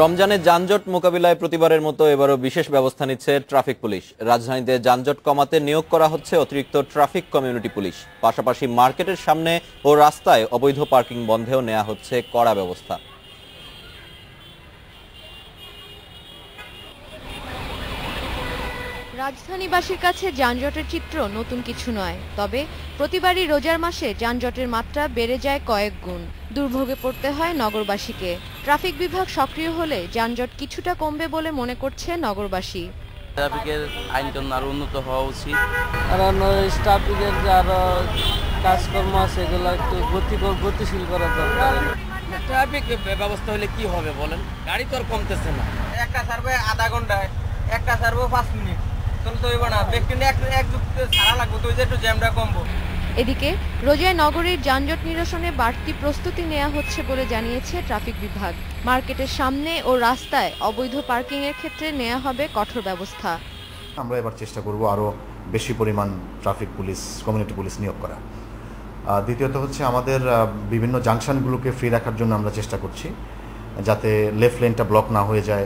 রমজানে যানজট মোকাবিলায় প্রতিবারের মতো এবারও বিশেষ ব্যবস্থা নিচ্ছে ট্রাফিক পুলিশ। রাজধানীতে যানজট কমাতে নিয়োগ করা হচ্ছে অতিরিক্ত ট্রাফিক কমিউনিটি পুলিশ। পাশাপাশি মার্কেটের সামনে ও রাস্তায় অবৈধ পার্কিং বন্ধেও নেওয়া হচ্ছে কড়া ব্যবস্থা। রাজধানীবাসীর কাছে যানজটের চিত্র নতুন কিছু নয়, তবে প্রতিবারই রোজার মাসে যানজটের মাত্রা বেড়ে যায় কয়েক গুণ। দুর্ভোগে পড়তে হয় নগরবাসীকে। ট্রাফিক বিভাগ সক্রিয় হলে যানজট কিছুটা কমবে বলে মনে করছে নগরবাসী। ট্রাফিকের আইনকানুন আরো উন্নত হওয়া উচিত, কারণ ট্রাফিকের যে আরো কাজকর্ম আছে এগুলো একটু গতিশীল করা দরকার। ট্রাফিক ব্যবস্থা হলে কি হবে বলেন, গাড়ি তো আর কমতেছে না। একটা সার্ভে আধা ঘন্টায়, একটা সার্ভে 5 মিনিট, তাহলে তো হইব না। ব্যক্তিনে এক যুক্ত সারা লাগবে, তো একটু জ্যামটা কমবো। এদিকে রোজায় নগরীর যানজট নিরসনে বাড়তি প্রস্তুতি নেওয়া হচ্ছে বলে জানিয়েছে ট্রাফিক বিভাগ। মার্কেটের সামনে ও রাস্তায় অবৈধ পার্কিং এর ক্ষেত্রে নেওয়া হবে কঠোর ব্যবস্থা। আমরা এবার চেষ্টা করব আরো বেশি পরিমাণ ট্রাফিক পুলিশ, কমিউনিটি পুলিশ নিয়োগ করা। দ্বিতীয়ত হচ্ছে আমাদের বিভিন্ন জাংশনগুলোকে ফ্রি রাখার জন্য আমরা চেষ্টা করছি, যাতে লেফট লেনটা ব্লক না হয়ে যায়।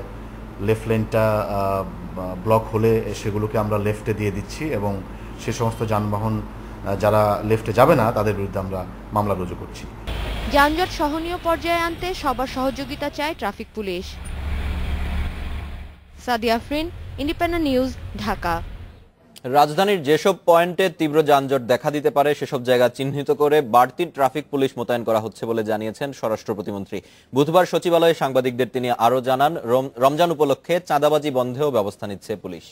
লেফট লেনটা ব্লক হলে সেগুলোকে আমরা লেফটে দিয়ে দিচ্ছি এবং সে সমস্ত যানবাহন যারা লেফটে যাবে না তাদের বিরুদ্ধে আমরা মামলা রুজু করছি। যানজট সহনীয় পর্যায়ে আনতে সবার সহযোগিতা চায় traffic police. Sadia Afrin, independent news, Dhaka. রাজধানীর যেসব পয়েন্টে তীব্র যানজট দেখা দিতে পারে সেসব জায়গা চিহ্নিত করে বাড়তি ট্রাফিক পুলিশ মোতায়েন করা হচ্ছে বলে জানিয়েছেন স্বরাষ্ট্র প্রতিমন্ত্রী। বুধবার সচিবালয়ে সাংবাদিকদের তিনি আরো জানান, রমজান উপলক্ষে চাঁদাবাজি বন্ধেও ব্যবস্থা নিচ্ছে পুলিশ।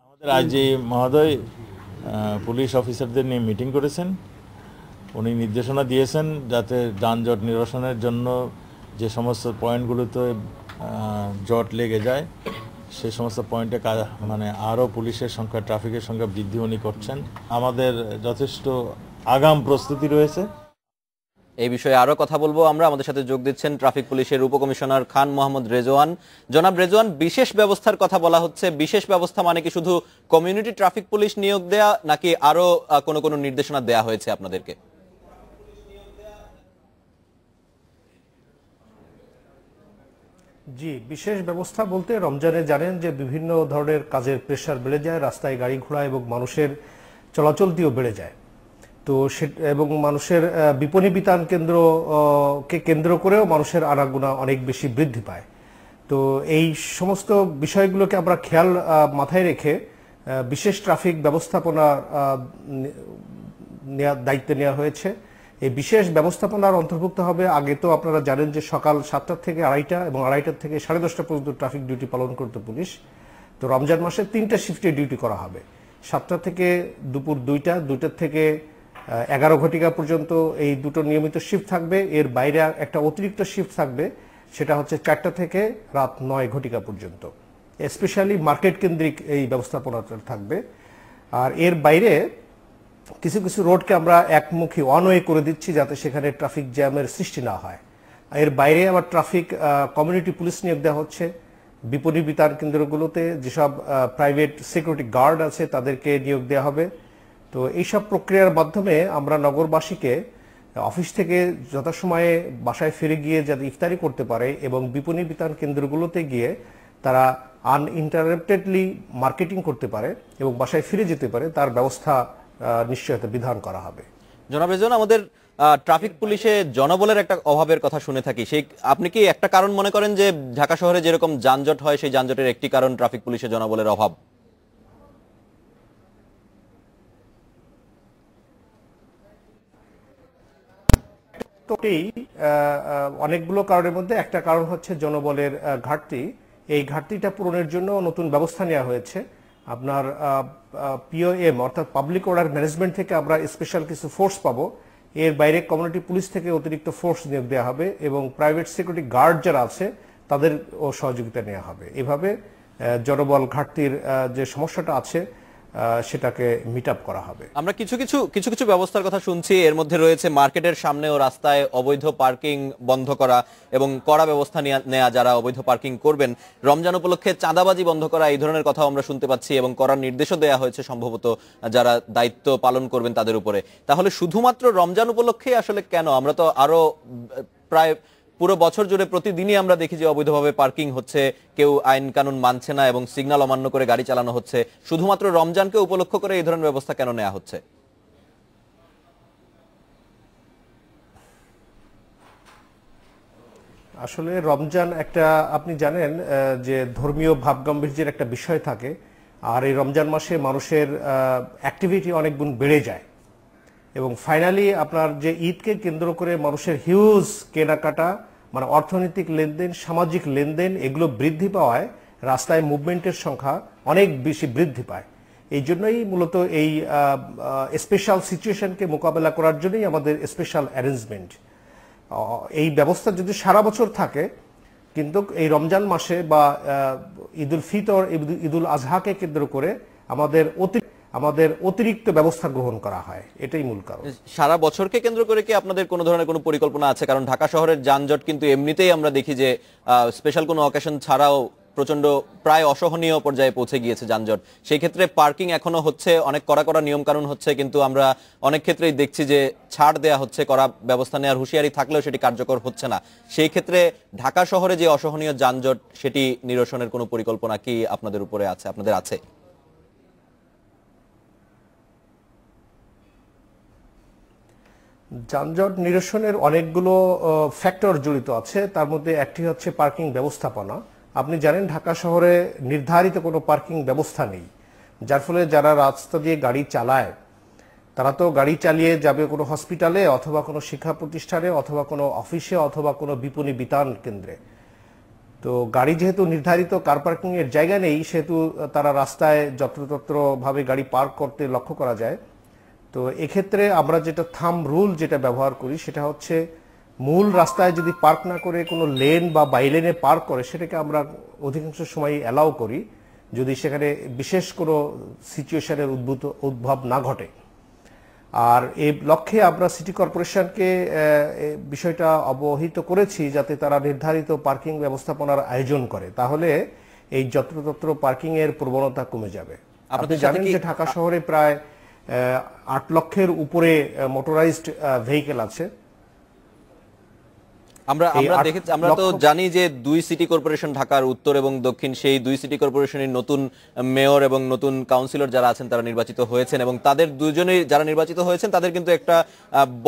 আমাদের আইজি মহোদয় পুলিশ অফিসারদের নিয়ে মিটিং করেছেন। উনি নির্দেশনা দিয়েছেন যাতে যানজট নিরসনের জন্য যে সমস্ত পয়েন্টগুলোতে জট লেগে যায় সে সমস্ত পয়েন্টে আরও পুলিশের সংখ্যা, ট্রাফিকের সংখ্যা বৃদ্ধি উনি করছেন। আমাদের যথেষ্ট আগাম প্রস্তুতি রয়েছে। এই বিষয়ে আরো কথা বলবো আমরা। আমাদের সাথে যোগ দিচ্ছেন ট্রাফিক পুলিশের উপকমিশনার খান মোহাম্মদ রেজওয়ান। জনাব রেজওয়ান, বিশেষ ব্যবস্থার কথা বলা হচ্ছে, বিশেষ ব্যবস্থা মানে কি শুধু কমিউনিটি ট্রাফিক পুলিশ নিয়োগ দেয়া, নাকি আরো কোনো নির্দেশনা দেয়া হয়েছে আপনাদেরকে? জি, বিশেষ ব্যবস্থা বলতে রমজানে জানেন যে বিভিন্ন ধরনের কাজের প্রেশার বেড়ে যায়, রাস্তায় গাড়ি ঘোড়া এবং মানুষের চলাচলটিও বেড়ে যায়। তো এবং মানুষের বিপণী বিতান কেন্দ্রকে কেন্দ্র করেও মানুষের আনাগোনা অনেক বেশি বৃদ্ধি পায়। তো এই সমস্ত বিষয়গুলোকে আমরা খেয়াল মাথায় রেখে বিশেষ ট্রাফিক ব্যবস্থাপনা দায়িত্ব নেওয়া হয়েছে। এই বিশেষ ব্যবস্থাপনার অন্তর্ভুক্ত হবে, আগে তো আপনারা জানেন যে সকাল 7টা থেকে 2:30 এবং 2:30 থেকে 10:30 পর্যন্ত ট্রাফিক ডিউটি পালন করতে পুলিশ। তো রমজান মাসে 3টা শিফটে ডিউটি করা হবে। 7টা থেকে দুপুর 2টা, 2টা থেকে 11 ঘটিকা পর্যন্ত এই দুটো নিয়মিত শিফট থাকবে। এর বাইরে একটা অতিরিক্ত শিফট থাকবে, সেটা হচ্ছে 4টা থেকে রাত 9 ঘটিকা পর্যন্ত। স্পেশালি মার্কেট কেন্দ্রিক এই ব্যবস্থাপনাটা থাকবে। আর এর বাইরে কিছু কিছু রোডকে আমরা একমুখী ওয়ান ওয়ে করে দিচ্ছি, যাতে সেখানে ট্রাফিক জ্যামের সৃষ্টি না হয়। এর বাইরে আবার ট্রাফিক কমিউনিটি পুলিশ নিয়োগ দেওয়া হচ্ছে। বিপণী বিতান কেন্দ্রগুলোতে যেসব প্রাইভেট সিকিউরিটি গার্ড আছে তাদেরকে নিয়োগ দেওয়া হবে। তো এইসব প্রক্রিয়ার মাধ্যমে আমরা নগরবাসীকে অফিস থেকে যথাসময়ে বাসায় ফিরে গিয়ে যাতে ইফতারি করতে পারে এবং বিপণী বিতান কেন্দ্রগুলোতে গিয়ে তারা আনইন্টারাপ্টেডলি মার্কেটিং করতে পারে এবং বাসায় ফিরে যেতে পারে, তার ব্যবস্থা নিশ্চয়তা বিধান করা হবে। জনাব রেজওয়ান, আমাদের ট্রাফিক পুলিশে জনবলের একটা অভাবের কথা শুনে থাকি, সেই আপনি কি একটা কারণ মনে করেন যে ঢাকা শহরে যেরকম যানজট হয় সেই যানজটের একটি কারণ ট্রাফিক পুলিশে জনবলের অভাব? অনেকগুলো কারণের মধ্যে একটা কারণ হচ্ছে জনবলের ঘাটতি। এই ঘাটতিটা পূরণের জন্য নতুন ব্যবস্থা নেওয়া হয়েছে। আপনার পিওএম অর্থাৎ পাবলিক অর্ডার ম্যানেজমেন্ট থেকে আমরা স্পেশাল কিছু ফোর্স পাবো। এর বাইরে কমিউনিটি পুলিশ থেকে অতিরিক্ত ফোর্স নিয়োগ দেওয়া হবে এবং প্রাইভেট সিকিউরিটি গার্ড যারা আছে তাদেরও সহযোগিতা নেওয়া হবে। এভাবে জনবল ঘাটতির যে সমস্যাটা আছে সেটাকে মিট আপ করা হবে। আমরা কিছু কিছু ব্যবস্থার কথা শুনছি, এর মধ্যে রয়েছে মার্কেটের সামনে ও রাস্তায় অবৈধ পার্কিং বন্ধ করা এবং কড়া ব্যবস্থা নেওয়া যারা অবৈধ পার্কিং করবেন। রমজান উপলক্ষে চাঁদাবাজি বন্ধ করা, এই ধরনের কথাও আমরা শুনতে পাচ্ছি এবং করার নির্দেশও দেওয়া হয়েছে সম্ভবত যারা দায়িত্ব পালন করবেন তাদের উপরে। তাহলে শুধুমাত্র রমজান উপলক্ষে আসলে কেন? আমরা তো আরো প্রায় পুরো বছর জুড়ে প্রতিদিনই আমরা দেখি যে অবৈধভাবে পার্কিং হচ্ছে, কেউ আইন কানুন মানছে না এবং সিগন্যাল অমান্য করে গাড়ি চালানো হচ্ছে। শুধুমাত্র রমজানকে উপলক্ষ করে এই ধরনের ব্যবস্থা কেন নেওয়া হচ্ছে? আসলে রমজান একটা, আপনি জানেন যে ধর্মীয় ভাবগাম্ভীর্যের একটা বিষয় থাকে, আর এই রমজান মাসে মানুষের অ্যাক্টিভিটি অনেক গুণ বেড়ে যায় এবং ফাইনালি আপনার যে ঈদকে কেন্দ্র করে মানুষের হিউজ কেনাকাটা, মানে অর্থনৈতিক লেনদেন, সামাজিক লেনদেন এগুলো বৃদ্ধি পাওয়ায় রাস্তায় মুভমেন্টের সংখ্যা অনেক বেশি বৃদ্ধি পায়। এই জন্যই মূলত এই স্পেশাল সিচুয়েশনকে মোকাবেলা করার জন্যই আমাদের স্পেশাল অ্যারেঞ্জমেন্ট। এই ব্যবস্থা যদি সারা বছর থাকে, কিন্তু এই রমজান মাসে বা ঈদুল ফিতর, ঈদুল আজহাকে কেন্দ্র করে আমাদের অতিরিক্ত ব্যবস্থা গ্রহণ করা হয়, এটাই মূল কারণ। সারা বছরকে কেন্দ্র করে কি আপনাদের কোনো ধরনের কোনো পরিকল্পনা আছে? কারণ ঢাকা শহরের যানজট কিন্তু এমনিতেই আমরা দেখি যে স্পেশাল কোনো অকেশন ছাড়াও প্রচন্ড প্রায় অসহনীয় পর্যায়ে পৌঁছে গিয়েছে যানজট। সেই ক্ষেত্রে পার্কিং এখনো হচ্ছে, অনেক কড়া কড়া নিয়ম কানুন হচ্ছে, কিন্তু আমরা অনেক ক্ষেত্রেই দেখছি যে ছাড় দেয়া হচ্ছে, কড়া ব্যবস্থা নেওয়ার হুঁশিয়ারি থাকলেও সেটি কার্যকর হচ্ছে না। সেই ক্ষেত্রে ঢাকা শহরে যে অসহনীয় যানজট, সেটি নিরসনের কোনো পরিকল্পনা কি আপনাদের উপরে আছে, আপনাদের আছে? যানজট নিরসনের অনেকগুলো ফ্যাক্টর জড়িত আছে, তার মধ্যে একটি হচ্ছে পার্কিং ব্যবস্থাপনা। আপনি জানেন ঢাকা শহরে নির্ধারিত কোনো পার্কিং ব্যবস্থা নেই, যার ফলে যারা রাস্তা দিয়ে গাড়ি চালায় তারা তো গাড়ি চালিয়ে যাবে কোনো হসপিটালে অথবা কোনো শিক্ষা প্রতিষ্ঠানে অথবা কোনো অফিসে অথবা কোনো বিপণী বিতান কেন্দ্রে। তো গাড়ি যেহেতু নির্ধারিত কার পার্কিং এর জায়গা নেই, সেহেতু তারা রাস্তায় যত্রতত্রভাবে গাড়ি পার্ক করতে লক্ষ্য করা যায়। তো এক্ষেত্রে আমরা যেটা থাম্ব রুল যেটা ব্যবহার করি সেটা হচ্ছে, মূল রাস্তায় যদি পার্ক না করে কোনো লেন বা বাইলেনে পার্ক করে, সেটাকে আমরা অধিকাংশ সময় অ্যালাউ করি যদি সেখানে বিশেষ কোনো সিচুয়েশনের উদ্ভব না ঘটে। আর এই লক্ষ্যে আমরা সিটি কর্পোরেশনকে বিষয়টা অবহিত করেছি যাতে তারা নির্ধারিত পার্কিং ব্যবস্থাপনার আয়োজন করে, তাহলে এই যত্রতত্র পার্কিং এর প্রবণতা কমে যাবে। আপনি জানেন যে ঢাকা শহরে প্রায় 8 লক্ষের উপরে মোটরাইজড ভেহিকেল আছে। আমরা তো জানি যে 2 সিটি কর্পোরেশন, ঢাকার উত্তর এবং দক্ষিণ, সেই 2 সিটি কর্পোরেশনের নতুন মেয়র এবং নতুন কাউন্সিলর যারা আছেন তারা নির্বাচিত হয়েছেন, এবং তাদের দুজনেই যারা নির্বাচিত হয়েছেন তাদের কিন্তু একটা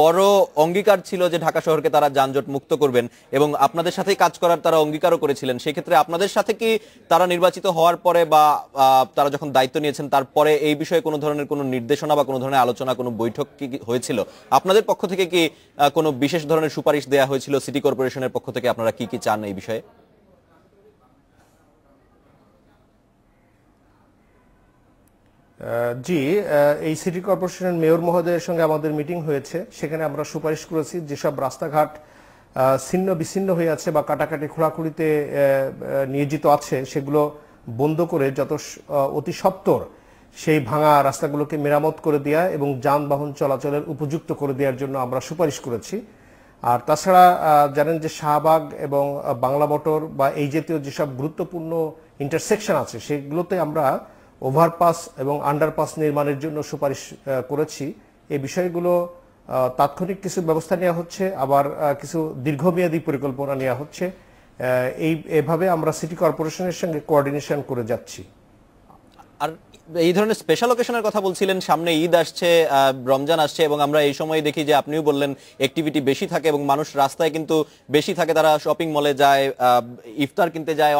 বড় অঙ্গীকার ছিল যে ঢাকা শহরকে তারা যানজট মুক্ত করবেন, এবং আপনাদের সাথেই কাজ করার তারা অঙ্গীকারও করেছিলেন। সেই ক্ষেত্রে আপনাদের সাথে কি তারা নির্বাচিত হওয়ার পরে বা তারা যখন দায়িত্ব নিয়েছেন তারপরে এই বিষয়ে কোনো ধরনের কোনো নির্দেশনা বা কোনো ধরনের আলোচনা, কোনো বৈঠক কি হয়েছিল? আপনাদের পক্ষ থেকে কি কোনো বিশেষ ধরনের সুপারিশ দেওয়া হয়েছিল সিটি কর্পোরেশনের পক্ষ থেকে? আপনারা কি কি চান এই বিষয়ে? জি, এই সিটি কর্পোরেশনের মেয়র মহোদয়ের সঙ্গে আমাদের মিটিং হয়েছে, সেখানে আমরা সুপারিশ করেছি যেসব রাস্তাঘাট ছিন্ন বিচ্ছিন্ন হয়ে আছে বা কাটাকাটি খোঁড়াখুড়িতে নিয়োজিত আছে সেগুলো বন্ধ করে যত অতি সত্বর সেই ভাঙা রাস্তাগুলোকে মেরামত করে দেওয়া এবং যানবাহন চলাচলের উপযুক্ত করে দেওয়ার জন্য আমরা সুপারিশ করেছি। আর তাছাড়া জানেন যে শাহবাগ এবং বাংলা মোটর বা এই জাতীয় যেসব গুরুত্বপূর্ণ ইন্টারসেকশন আছে সেগুলোতে আমরা ওভারপাস এবং আন্ডারপাস নির্মাণের জন্য সুপারিশ করেছি। এই বিষয়গুলো তাৎক্ষণিক কিছু ব্যবস্থা নেওয়া হচ্ছে, আবার কিছু দীর্ঘমেয়াদী পরিকল্পনা নেওয়া হচ্ছে। এভাবে আমরা সিটি কর্পোরেশনের সঙ্গে কোঅর্ডিনেশন করে যাচ্ছি। আর এই ধরনের স্পেশাল অকেশনের কথা বলছিলেন, সামনে ঈদ আসছে, রমজান আসছে, এবং আমরা এই সময় দেখি যে আপনিও বললেন অ্যাক্টিভিটি বেশি থাকে এবং মানুষ রাস্তায় কিন্তু বেশি থাকে, তারা শপিং মলে যায়, ইফতার কিনতে যায়,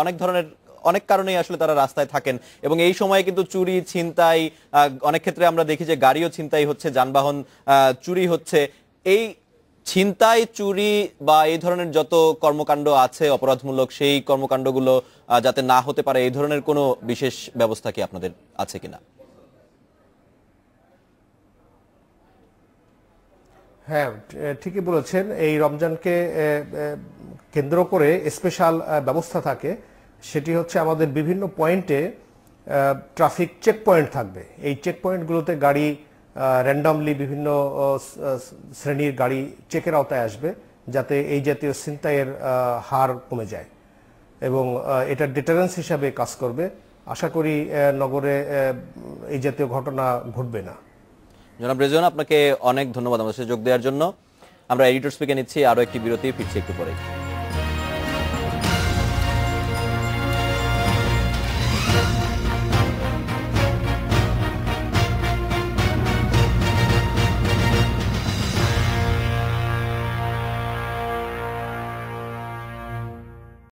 অনেক কারণেই আসলে তারা রাস্তায় থাকেন, এবং এই সময়ে কিন্তু চুরি, ছিনতাই, অনেক ক্ষেত্রে আমরা দেখি যে গাড়িও ছিনতাই হচ্ছে, যানবাহন চুরি হচ্ছে। এই ছিনতাই, চুরি বা এই ধরনের যত কর্মকাণ্ড আছে অপরাধমূলক, সেই কর্মকাণ্ডগুলো যাতে না হতে পারে, এই ধরনের কোনো বিশেষ ব্যবস্থা কি আপনাদের আছে কিনা? হ্যাঁ, ঠিকই বলেছেন। এই রমজানকে কেন্দ্র করে স্পেশাল ব্যবস্থা থাকে, সেটি হচ্ছে আমাদের বিভিন্ন পয়েন্টে ট্রাফিক চেক পয়েন্ট থাকবে। এই চেক পয়েন্টগুলোতে গাড়ি র্যান্ডমলি বিভিন্ন শ্রেণীর গাড়ি চেকের আওতায় আসবে, যাতে এই জাতীয় ছিনতাইয়ের হার কমে যায় এবং এটা ডিটারেন্স হিসাবে কাজ করবে। আশা করি নগরে এই জাতীয় ঘটনা ঘটবে না। জনাব রেজওয়ান, আপনাকে অনেক ধন্যবাদ আমাদের সাথে যোগ দেওয়ার জন্য। আমরা এডিটর স্পিকে নিচ্ছি আরো একটি বিরতি, ফিরছি একটু পরে।